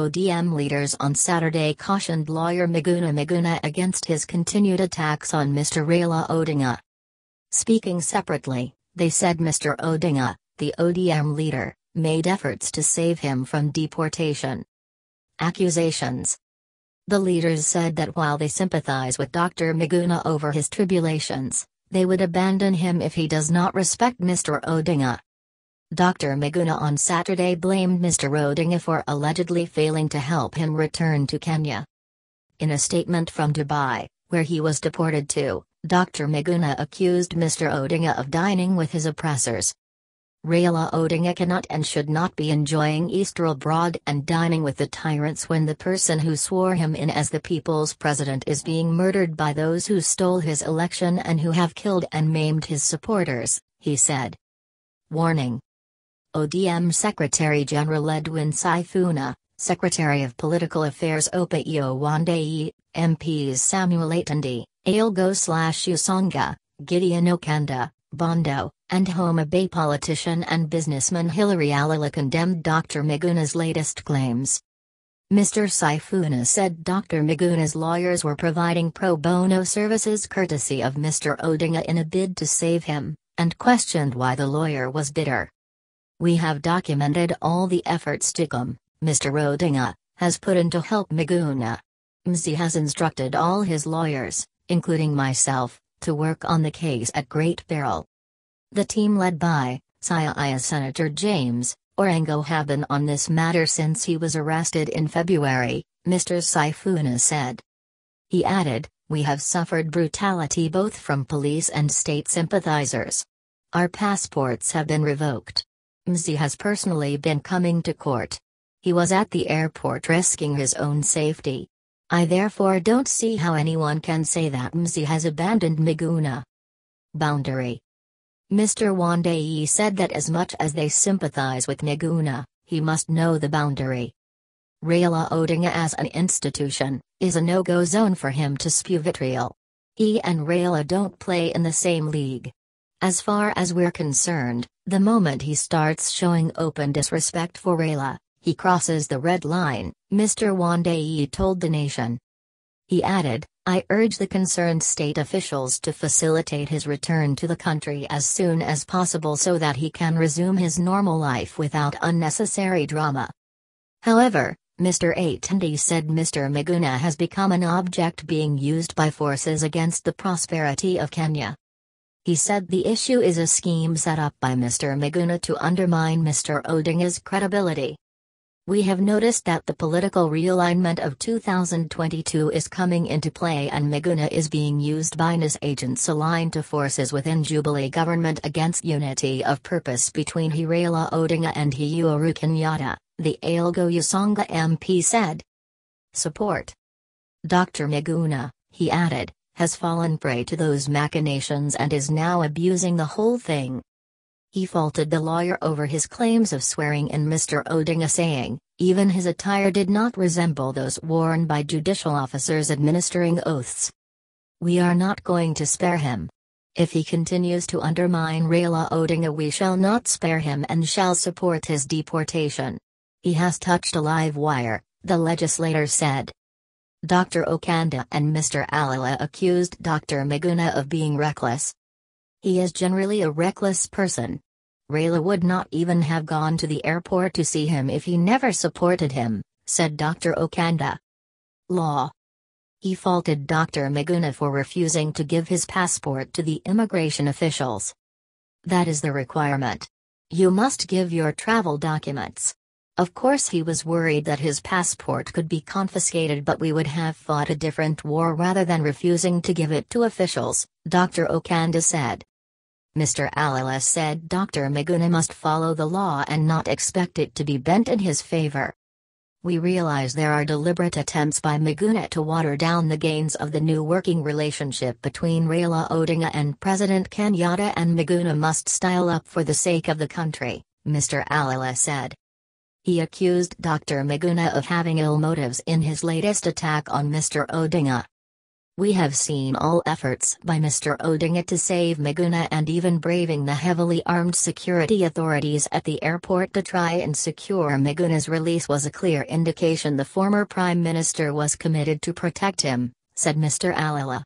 ODM leaders on Saturday cautioned lawyer Miguna Miguna against his continued attacks on Mr Raila Odinga. Speaking separately, they said Mr Odinga, the ODM leader, made efforts to save him from deportation. Accusations. The leaders said that while they sympathize with Dr Miguna over his tribulations, they would abandon him if he does not respect Mr Odinga. Dr Miguna on Saturday blamed Mr Odinga for allegedly failing to help him return to Kenya. In a statement from Dubai, where he was deported to, Dr Miguna accused Mr Odinga of dining with his oppressors. Raila Odinga cannot and should not be enjoying Easter abroad and dining with the tyrants when the person who swore him in as the people's president is being murdered by those who stole his election and who have killed and maimed his supporters, he said. Warning. ODM Secretary-General Edwin Sifuna, Secretary of Political Affairs Opiyo Wandayi, MPs Samuel Atandi, Ailgo/Usonga, Gideon Okanda, Bondo, and Homa Bay politician and businessman Hilary Alala condemned Dr Miguna's latest claims. Mr Sifuna said Dr Miguna's lawyers were providing pro bono services courtesy of Mr Odinga in a bid to save him, and questioned why the lawyer was bitter. We have documented all the efforts Dr Mr Odinga has put in to help Miguna. MZ has instructed all his lawyers, including myself, to work on the case at great peril. The team led by Siaya Senator James Orengo have been on this matter since he was arrested in February, Mr Sifuna said. He added, "We have suffered brutality both from police and state sympathizers. Our passports have been revoked. MZ has personally been coming to court. He was at the airport risking his own safety. I therefore don't see how anyone can say that MZ has abandoned Miguna." Boundary. Mr Wandayi said that as much as they sympathize with Miguna, he must know the boundary. Raila Odinga as an institution is a no-go zone for him to spew vitriol. He and Raila don't play in the same league. As far as we're concerned, the moment he starts showing open disrespect for Raila, he crosses the red line, Mr Wandayi told the nation. He added, "I urge the concerned state officials to facilitate his return to the country as soon as possible so that he can resume his normal life without unnecessary drama." However, Mr Atandi said Mr Miguna has become an object being used by forces against the prosperity of Kenya. He said the issue is a scheme set up by Mr Miguna to undermine Mr Odinga's credibility. "We have noticed that the political realignment of 2022 is coming into play and Miguna is being used by NIS agents aligned to forces within Jubilee government against unity of purpose between Raila Odinga and Uhuru Kenyatta," the Ailgo Usonga MP said. Support. Dr Miguna, he added, has fallen prey to those machinations and is now abusing the whole thing. He faulted the lawyer over his claims of swearing in Mr Odinga, saying, "Even his attire did not resemble those worn by judicial officers administering oaths. We are not going to spare him. If he continues to undermine Raila Odinga, we shall not spare him and shall support his deportation. He has touched a live wire," the legislator said. Dr Okanda and Mr Alala accused Dr Miguna of being reckless. "He is generally a reckless person. Raila would not even have gone to the airport to see him if he never supported him," said Dr Okanda. Law. He faulted Dr Miguna for refusing to give his passport to the immigration officials. "That is the requirement. You must give your travel documents. Of course he was worried that his passport could be confiscated, but we would have fought a different war rather than refusing to give it to officials," Dr Okanda said. Mr Alala said Dr Miguna must follow the law and not expect it to be bent in his favor. "We realize there are deliberate attempts by Miguna to water down the gains of the new working relationship between Raila Odinga and President Kenyatta, and Miguna must style up for the sake of the country," Mr Alala said. He accused Dr Miguna of having ill motives in his latest attack on Mr Odinga. We have seen all efforts by Mr Odinga to save Miguna and even braving the heavily armed security authorities at the airport to try and secure Miguna's release was a clear indication the former Prime Minister was committed to protect him, said Mr Alala.